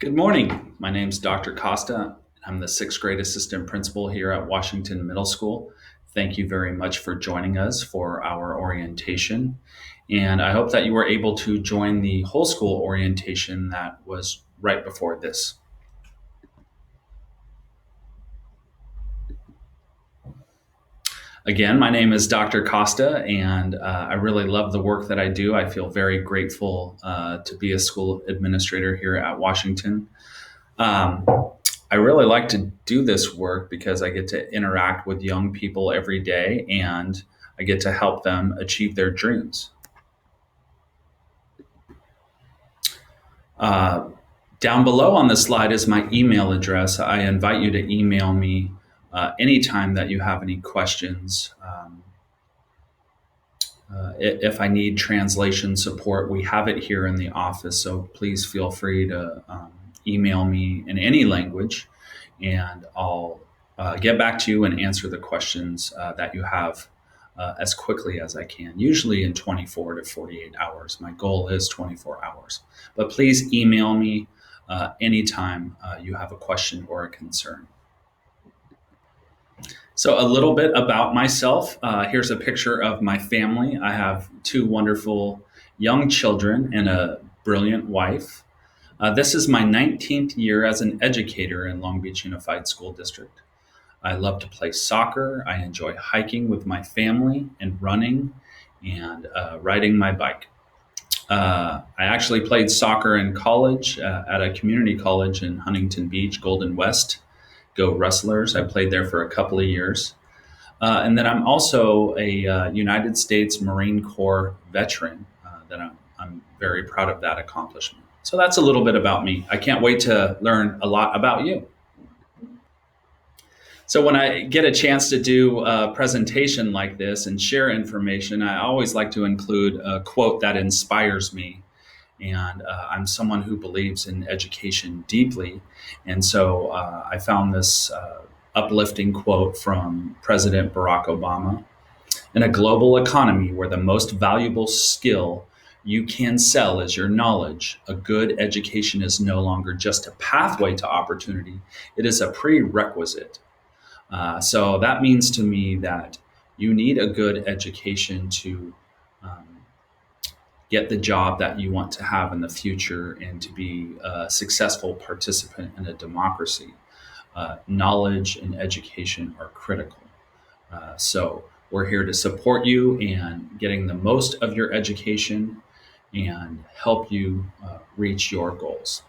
Good morning. My name's Dr. Costa. I'm the sixth grade assistant principal here at Washington Middle School. Thank you very much for joining us for our orientation. And I hope that you were able to join the whole school orientation that was right before this. Again, my name is Dr. Costa, and I really love the work that I do. I feel very grateful to be a school administrator here at Washington. Um, I really like to do this work because I get to interact with young people every day and I get to help them achieve their dreams. Uh, Down below on the slide is my email address. I invite you to email me anytime that you have any questions. If I need translation support, we have it here in the office, so please feel free to email me in any language, and I'll get back to you and answer the questions that you have as quickly as I can, usually in 24 to 48 hours. My goal is 24 hours. But please email me anytime you have a question or a concern. So, a little bit about myself. Here's a picture of my family. I have two wonderful young children and a brilliant wife. This is my 19th year as an educator in Long Beach Unified School District. I love to play soccer. I enjoy hiking with my family and running and riding my bike. I actually played soccer in college at a community college in Huntington Beach, Golden West. Go Rustlers. I played there for a couple of years. And then I'm also a United States Marine Corps veteran. I'm very proud of that accomplishment. So that's a little bit about me. I can't wait to learn a lot about you. So when I get a chance to do a presentation like this and share information, I always like to include a quote that inspires me. And I'm someone who believes in education deeply. And so I found this uplifting quote from President Barack Obama. In a global economy where the most valuable skill you can sell is your knowledge, a good education is no longer just a pathway to opportunity, it is a prerequisite. So that means to me that you need a good education to um, get the job that you want to have in the future and to be a successful participant in a democracy. Knowledge and education are critical. So we're here to support you in getting the most of your education and help you reach your goals.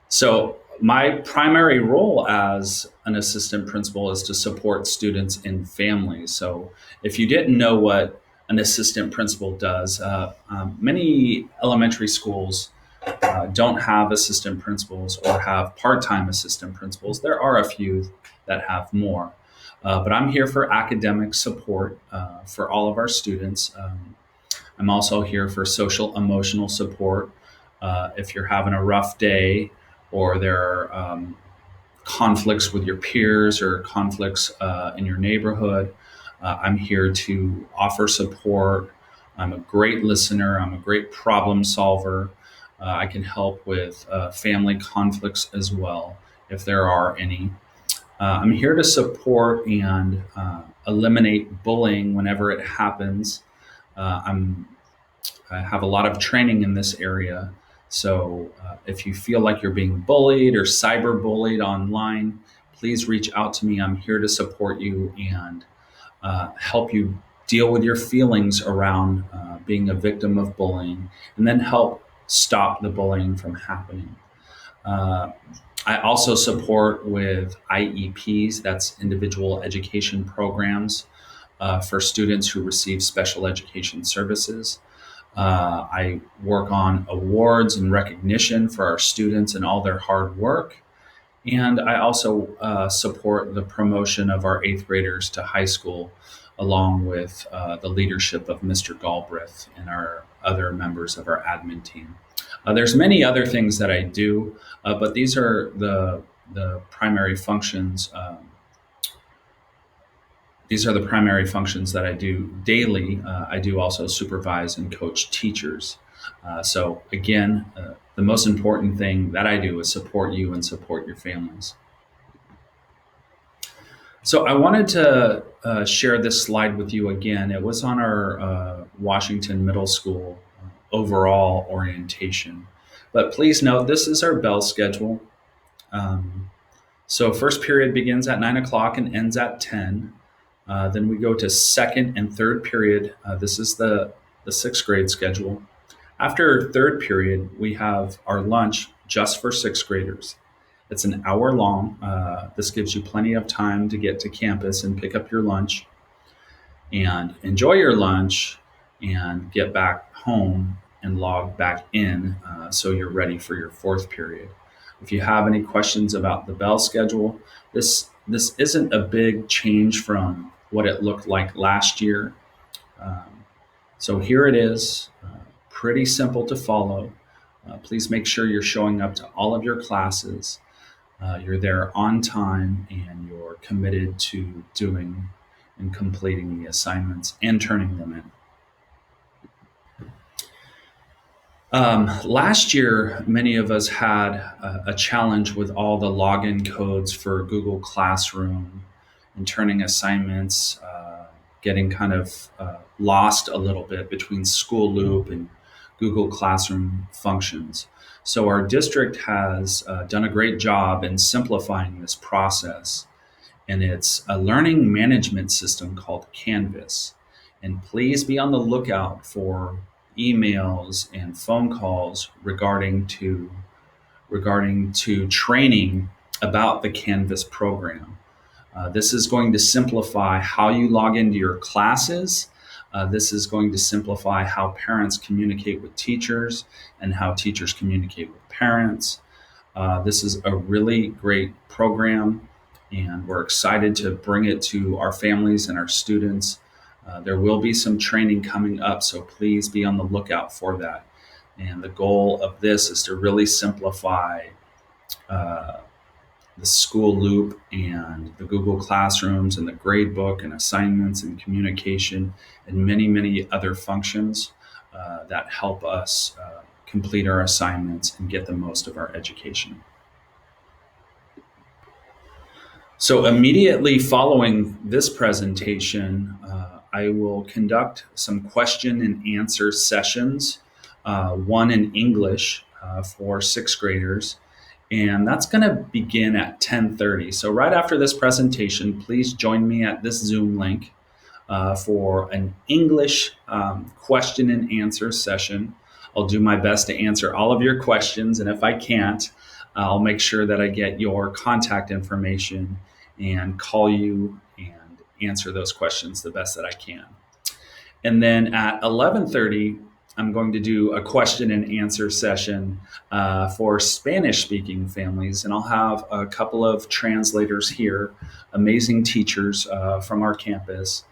So my primary role as an assistant principal is to support students and families. So if you didn't know what an assistant principal does, many elementary schools don't have assistant principals or have part-time assistant principals. There are a few that have more. But I'm here for academic support for all of our students. I'm also here for social emotional support. If you're having a rough day or there are conflicts with your peers or conflicts in your neighborhood, I'm here to offer support. I'm a great listener. I'm a great problem solver. I can help with family conflicts as well, if there are any. I'm here to support and eliminate bullying whenever it happens. Uh, I'm, I have a lot of training in this area. So if you feel like you're being bullied or cyber bullied online, please reach out to me. I'm here to support you and help you deal with your feelings around being a victim of bullying and then help stop the bullying from happening. Uh, I also support with IEPs, that's individual education programs for students who receive special education services. I work on awards and recognition for our students and all their hard work. And I also support the promotion of our eighth graders to high school, along with the leadership of Mr. Galbraith and our other members of our admin team. There's many other things that I do, but these are the primary functions. These are the primary functions that I do daily. I do also supervise and coach teachers. So again, the most important thing that I do is support you and support your families. So I wanted to share this slide with you again. It was on our Washington Middle School overall orientation. But please note, this is our bell schedule. Um, so first period begins at 9 o'clock and ends at 10. Then we go to second and third period. This is the sixth grade schedule. After third period, we have our lunch just for sixth graders. It's an hour long. This gives you plenty of time to get to campus and pick up your lunch and enjoy your lunch and get back home and log back in so you're ready for your fourth period. If you have any questions about the bell schedule, this isn't a big change from what it looked like last year. Um, so here it is, pretty simple to follow. Please make sure you're showing up to all of your classes. You're there on time and you're committed to doing and completing the assignments and turning them in. Last year, many of us had a challenge with all the login codes for Google Classroom and turning assignments, getting kind of lost a little bit between School Loop and Google Classroom functions. So our district has done a great job in simplifying this process, and it's a learning management system called Canvas. And please be on the lookout for emails and phone calls regarding to training about the Canvas program. This is going to simplify how you log into your classes. This is going to simplify how parents communicate with teachers and how teachers communicate with parents. This is a really great program, and we're excited to bring it to our families and our students. There will be some training coming up, so please be on the lookout for that. And the goal of this is to really simplify uh, the school loop and the Google Classrooms and the gradebook and assignments and communication and many, many other functions that help us complete our assignments and get the most of our education. So immediately following this presentation, I will conduct some question and answer sessions, one in English for sixth graders, and that's going to begin at 10:30. So right after this presentation, please join me at this Zoom link for an English question and answer session. I'll do my best to answer all of your questions, and if I can't, I'll make sure that I get your contact information and call you and answer those questions the best that I can. And then at 11:30, I'm going to do a question and answer session for Spanish-speaking families, and I'll have a couple of translators here, amazing teachers from our campus,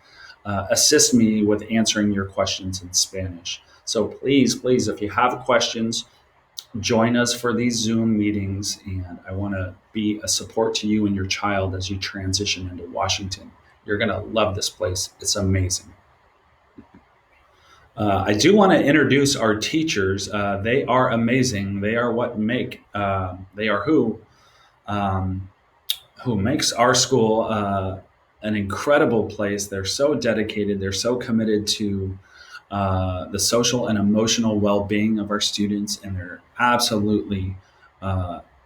assist me with answering your questions in Spanish. So please, please, if you have questions, join us for these Zoom meetings, and I want to be a support to you and your child as you transition into Washington. You're going to love this place. It's amazing. I do want to introduce our teachers. They are amazing. They are what make, they are who makes our school an incredible place. They're so dedicated. They're so committed to the social and emotional well-being of our students, and they're absolutely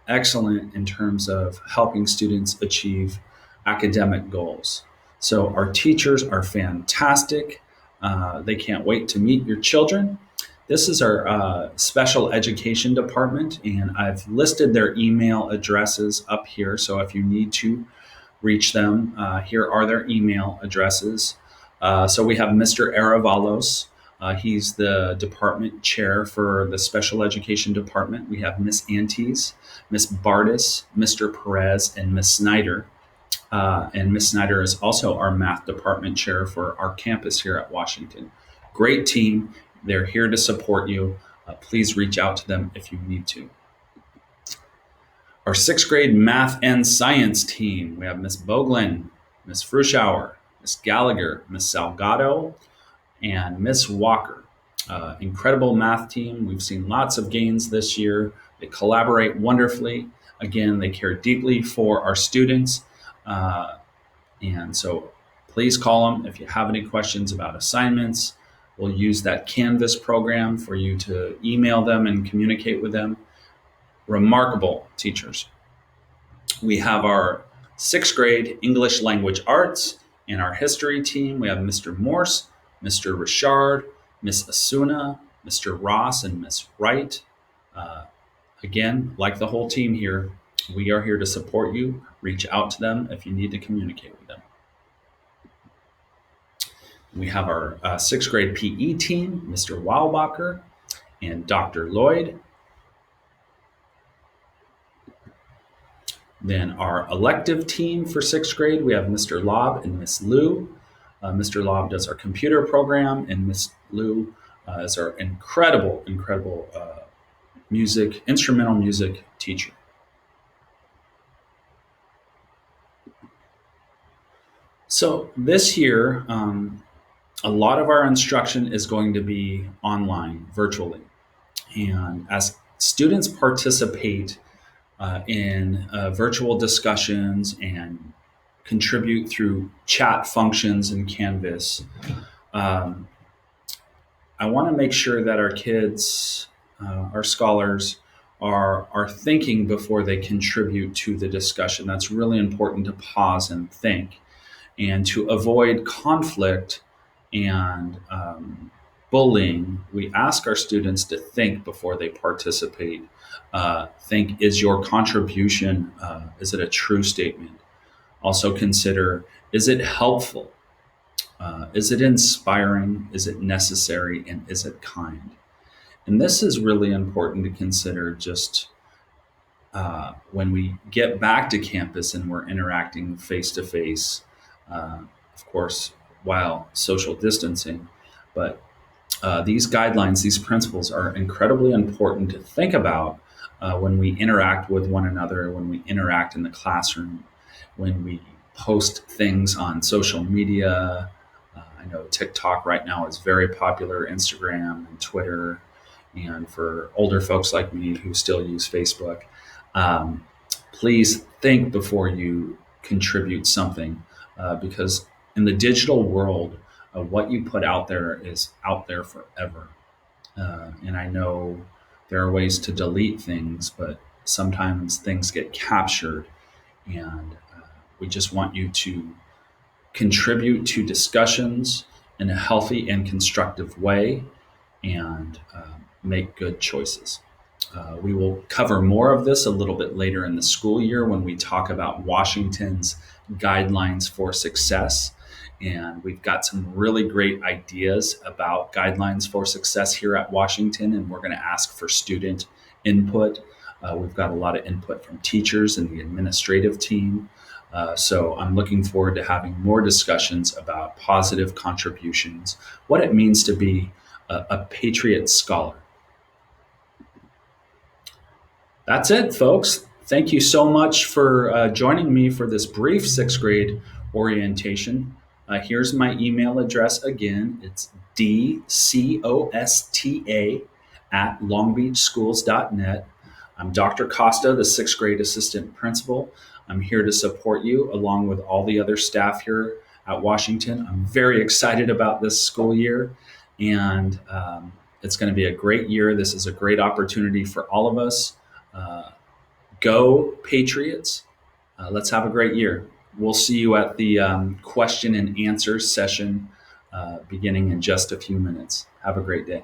excellent in terms of helping students achieve academic goals. So our teachers are fantastic. They can't wait to meet your children. This is our special education department, and I've listed their email addresses up here. So if you need to reach them, here are their email addresses. So we have Mr. Aravalos. He's the department chair for the special education department. We have Miss Antes, Miss Bardis, Mr. Perez, and Miss Snyder. And Miss Snyder is also our math department chair for our campus here at Washington. Great team. They're here to support you. Please reach out to them if you need to. Our sixth grade math and science team. We have Miss Boglin, Miss Fruschauer, Miss Gallagher, Miss Salgado, and Miss Walker. Incredible math team. We've seen lots of gains this year. They collaborate wonderfully. Again, they care deeply for our students. And so please call them if you have any questions about assignments. We'll use that Canvas program for you to email them and communicate with them. Remarkable teachers. We have our sixth grade English language arts and our history team. We have Mr. Morse, Mr. Richard, Miss Asuna, Mr. Ross, and Miss Wright. Uh, Again, like the whole team here, we are here to support you. Reach out to them if you need to communicate with them. We have our sixth grade PE team, Mr. Weilbacher and Dr. Lloyd. Then our elective team for sixth grade, we have Mr. Lob and Miss Liu. Mr. Lob does our computer program, and Miss Liu is our incredible instrumental music teacher. So this year, a lot of our instruction is going to be online, virtually. And as students participate in virtual discussions and contribute through chat functions in Canvas, um, I want to make sure that our kids, our scholars, are thinking before they contribute to the discussion. That's really important to pause and think, and to avoid conflict and bullying. We ask our students to think before they participate. Think, is your contribution, is it a true statement? Also consider, is it helpful? Is it inspiring? Is it necessary? And is it kind? And this is really important to consider just when we get back to campus and we're interacting face to face, of course, while social distancing. But these guidelines, these principles are incredibly important to think about when we interact with one another, when we interact in the classroom, when we post things on social media. I know TikTok right now is very popular, Instagram and Twitter, and for older folks like me who still use Facebook. Um, Please think before you contribute something, because in the digital world, what you put out there is out there forever. And I know there are ways to delete things, but sometimes things get captured, and we just want you to contribute to discussions in a healthy and constructive way, and make good choices. We will cover more of this a little bit later in the school year when we talk about Washington's guidelines for success. And we've got some really great ideas about guidelines for success here at Washington, and we're going to ask for student input. We've got a lot of input from teachers and the administrative team. So I'm looking forward to having more discussions about positive contributions, what it means to be a Patriot Scholar. That's it, folks. Thank you so much for joining me for this brief sixth grade orientation. Here's my email address again. It's dcosta@longbeachschools.net. I'm Dr. Costa, the sixth grade assistant principal. I'm here to support you along with all the other staff here at Washington. I'm very excited about this school year, and it's going to be a great year. This is a great opportunity for all of us. Go Patriots. Let's have a great year. We'll see you at the question and answer session beginning in just a few minutes. Have a great day.